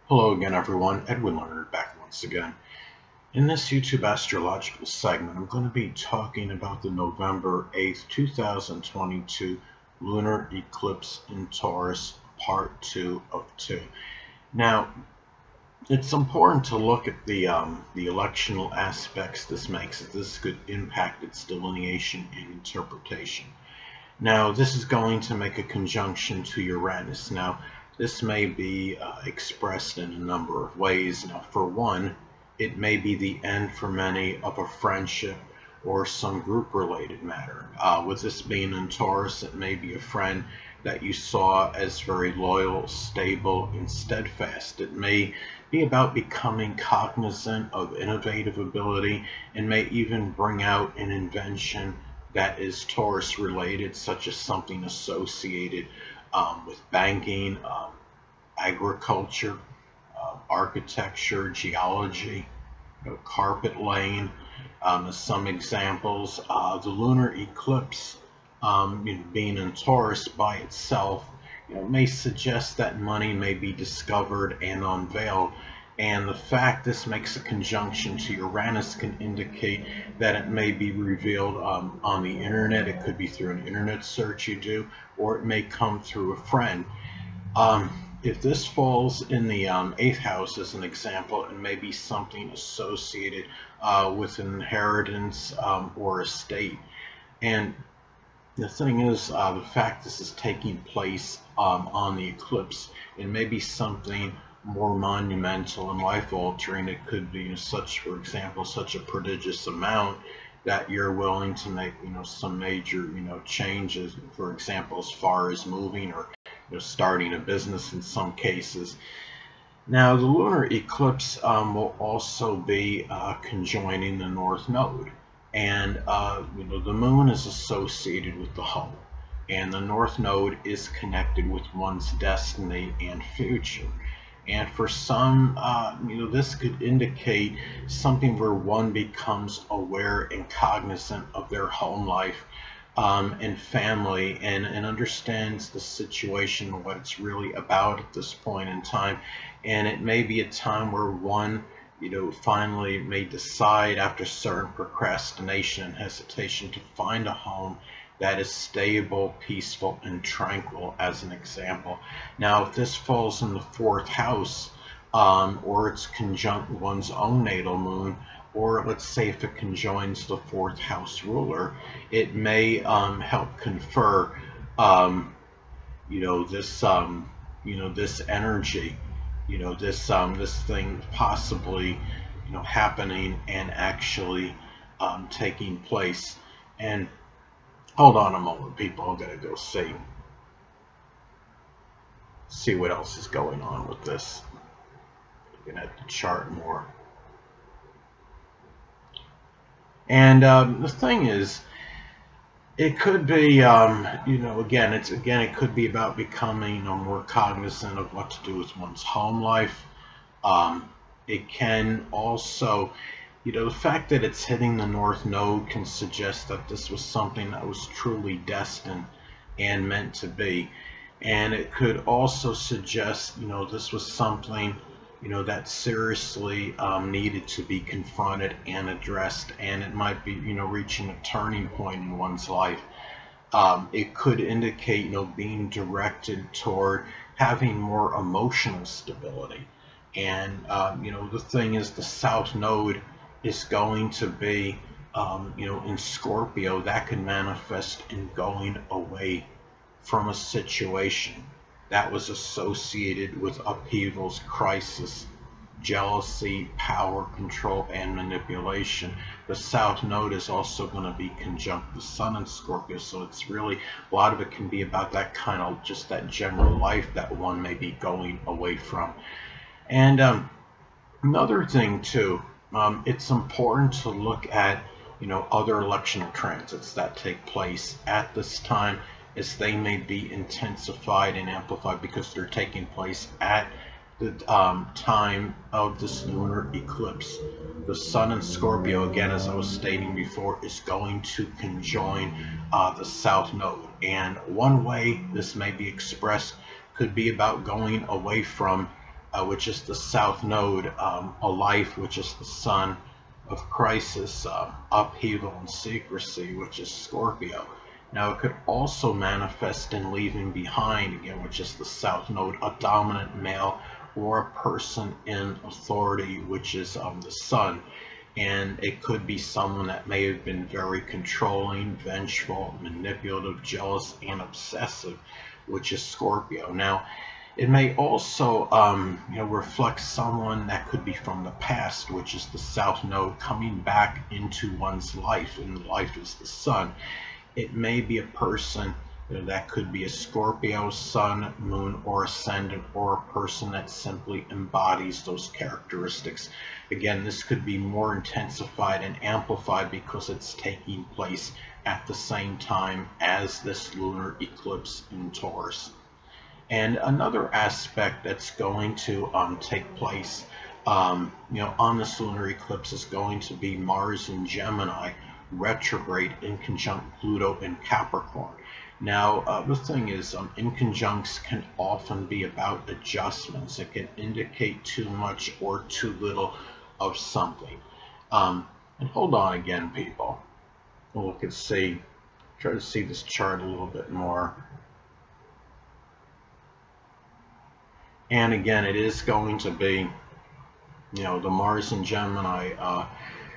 Hello again everyone, Edwin Leonard back once again. In this YouTube astrological segment, I'm going to be talking about the November 8th, 2022 Lunar Eclipse in Taurus, Part 2 of 2. Now, it's important to look at the electional aspects this makes, as this could impact its delineation and interpretation. Now, this is going to make a conjunction to Uranus. Now, this may be expressed in a number of ways. Now, for one, it may be the end for many of a friendship or some group-related matter. With this being in Taurus, it may be a friend that you saw as very loyal, stable, and steadfast. It may be about becoming cognizant of innovative ability and may even bring out an invention that is Taurus related, such as something associated with banking, agriculture, architecture, geology, carpet laying. As some examples, the lunar eclipse, being in Taurus by itself, may suggest that money may be discovered and unveiled. And the fact this makes a conjunction to Uranus can indicate that it may be revealed on the internet. It could be through an internet search you do, or it may come through a friend. If this falls in the 8th house as an example, it may be something associated with an inheritance or estate. And the thing is, the fact this is taking place on the eclipse, it may be something more monumental and life-altering. It could be such, for example, such a prodigious amount that you're willing to make some major changes, for example, as far as moving or starting a business in some cases. Now, the lunar eclipse will also be conjoining the North Node, and the moon is associated with the home, and the North Node is connected with one's destiny and future. And for some, this could indicate something where one becomes aware and cognizant of their home life and family, and understands the situation, what it's really about at this point in time. And it may be a time where one, finally may decide after certain procrastination and hesitation to find a home that is stable, peaceful, and tranquil, as an example. Now, if this falls in the 4th house, or it's conjunct one's own natal moon, or let's say if it conjoins the 4th house ruler, it may help confer, this energy, this thing possibly, happening and actually taking place. And hold on a moment, people. I'm gonna go see what else is going on with this. Looking at the chart more. And the thing is, it could be, it could be about becoming more cognizant of what to do with one's home life. It can also, the fact that it's hitting the North Node can suggest that this was something that was truly destined and meant to be. And it could also suggest, this was something, that seriously needed to be confronted and addressed, and it might be, reaching a turning point in one's life. It could indicate, being directed toward having more emotional stability. And, the thing is, the South Node is going to be, in Scorpio. That can manifest in going away from a situation that was associated with upheavals, crisis, jealousy, power, control, and manipulation. The South Node is also going to be conjunct the Sun in Scorpio, so it's really, a lot of it can be about that kind of, just that general life that one may be going away from. And another thing too, it's important to look at, other electional transits that take place at this time, as they may be intensified and amplified because they're taking place at the time of this lunar eclipse. The Sun in Scorpio, again, as I was stating before, is going to conjoin the South Node. And one way this may be expressed could be about going away from which is the south node, a life, which is the sun, of crisis, upheaval, and secrecy, which is Scorpio. Now, it could also manifest in leaving behind, again, which is the south node, a dominant male or a person in authority, which is the sun. And it could be someone that may have been very controlling, vengeful, manipulative, jealous, and obsessive, which is Scorpio. Now, it may also reflect someone that could be from the past, which is the south node, coming back into one's life, and life is the sun. It may be a person that could be a Scorpio, sun, moon, or ascendant, or a person that simply embodies those characteristics. Again, this could be more intensified and amplified because it's taking place at the same time as this lunar eclipse in Taurus. And another aspect that's going to take place on this lunar eclipse is going to be Mars in Gemini retrograde in conjunct Pluto in Capricorn. Now, the thing is, inconjuncts can often be about adjustments. It can indicate too much or too little of something. And hold on again, people. We'll look and see. Try to see this chart a little bit more. And again, it is going to be, the Mars in Gemini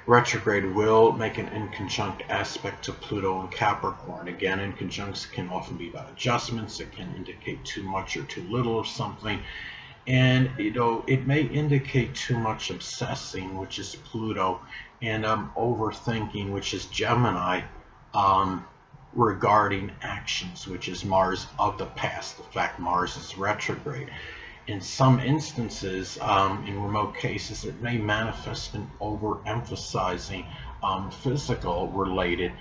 retrograde will make an inconjunct aspect to Pluto and Capricorn. Again, inconjuncts can often be about adjustments. It can indicate too much or too little of something. And, it may indicate too much obsessing, which is Pluto, and overthinking, which is Gemini, regarding actions, which is Mars of the past. The fact Mars is retrograde. In some instances, in remote cases, it may manifest in overemphasizing physical related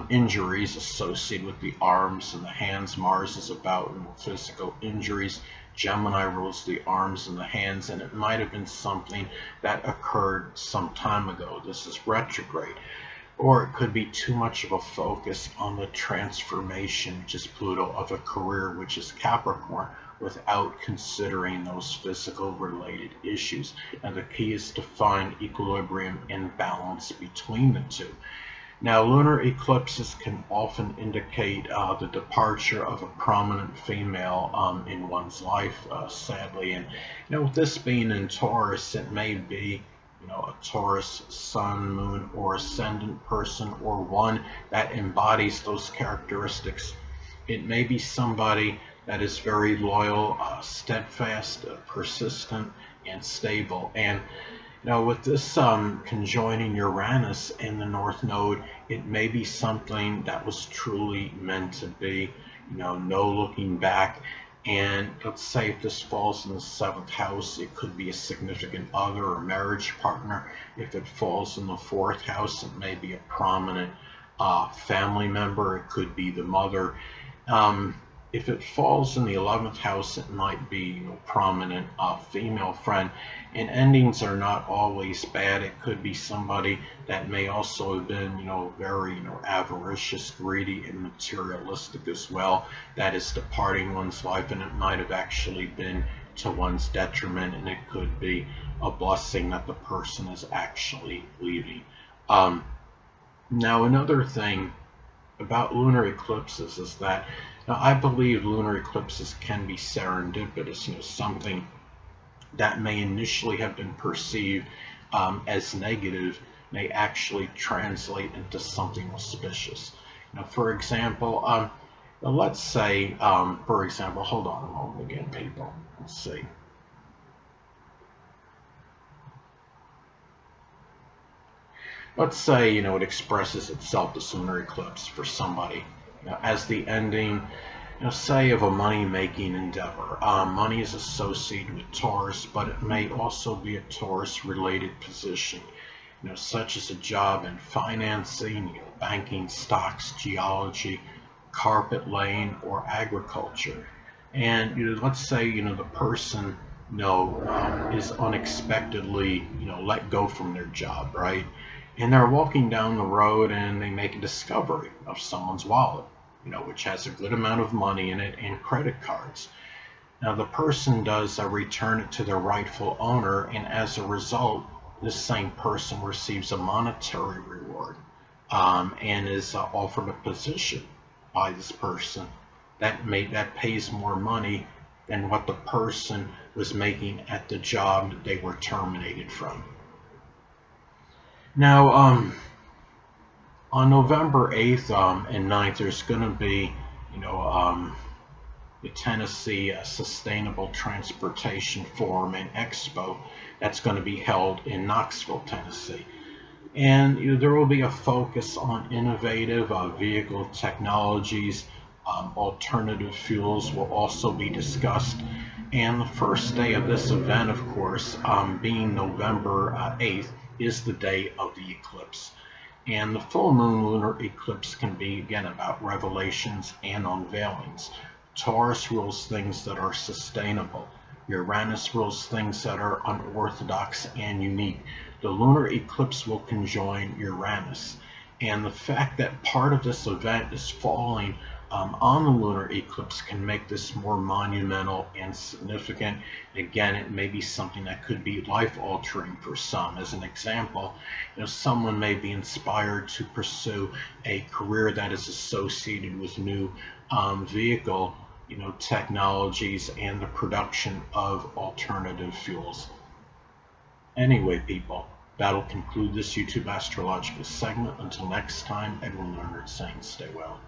injuries associated with the arms and the hands. Mars is about physical injuries. Gemini rules the arms and the hands, and it might have been something that occurred some time ago. This is retrograde. Or it could be too much of a focus on the transformation, which is Pluto, of a career, which is Capricorn, without considering those physical related issues. And the key is to find equilibrium and balance between the two. Now, lunar eclipses can often indicate the departure of a prominent female in one's life, sadly. And with this being in Taurus, it may be a Taurus sun, moon, or ascendant person, or one that embodies those characteristics. It may be somebody that is very loyal, steadfast, persistent, and stable. And with this conjoining Uranus in the North Node, it may be something that was truly meant to be, no looking back. And let's say if this falls in the 7th house, it could be a significant other or marriage partner. If it falls in the 4th house, it may be a prominent family member. It could be the mother. If it falls in the 11th house, it might be a prominent female friend. And endings are not always bad. It could be somebody that may also have been, very, avaricious, greedy, and materialistic as well. That is departing one's life, and it might have actually been to one's detriment, and it could be a blessing that the person is actually leaving. Now, another thing about lunar eclipses is that I believe lunar eclipses can be serendipitous, something that may initially have been perceived as negative may actually translate into something auspicious. For example, let's say, for example, hold on a moment again, people. Let's see. Let's say, it expresses itself, this lunar eclipse, for somebody as the ending, say, of a money-making endeavor. Money is associated with Taurus, but it may also be a Taurus-related position, such as a job in financing, banking, stocks, geology, carpet laying, or agriculture. And let's say, the person, is unexpectedly, let go from their job, right? And they're walking down the road and they make a discovery of someone's wallet, which has a good amount of money in it and credit cards. Now the person does return it to their rightful owner, and as a result, this same person receives a monetary reward and is offered a position by this person that pays more money than what the person was making at the job that they were terminated from. Now, on November 8th and 9th, there's going to be, the Tennessee Sustainable Transportation Forum and Expo that's going to be held in Knoxville, Tennessee. And there will be a focus on innovative vehicle technologies. Alternative fuels will also be discussed. And the first day of this event, of course, being November 8th, is the day of the eclipse. And the full moon lunar eclipse can be, again, about revelations and unveilings. Taurus rules things that are sustainable. Uranus rules things that are unorthodox and unique. The lunar eclipse will conjoin Uranus. And the fact that part of this event is falling on the lunar eclipse can make this more monumental and significant. Again, it may be something that could be life-altering for some. As an example, someone may be inspired to pursue a career that is associated with new vehicle technologies and the production of alternative fuels. Anyway, people, that'll conclude this YouTube astrological segment. Until next time, Edwin Leonard saying stay well.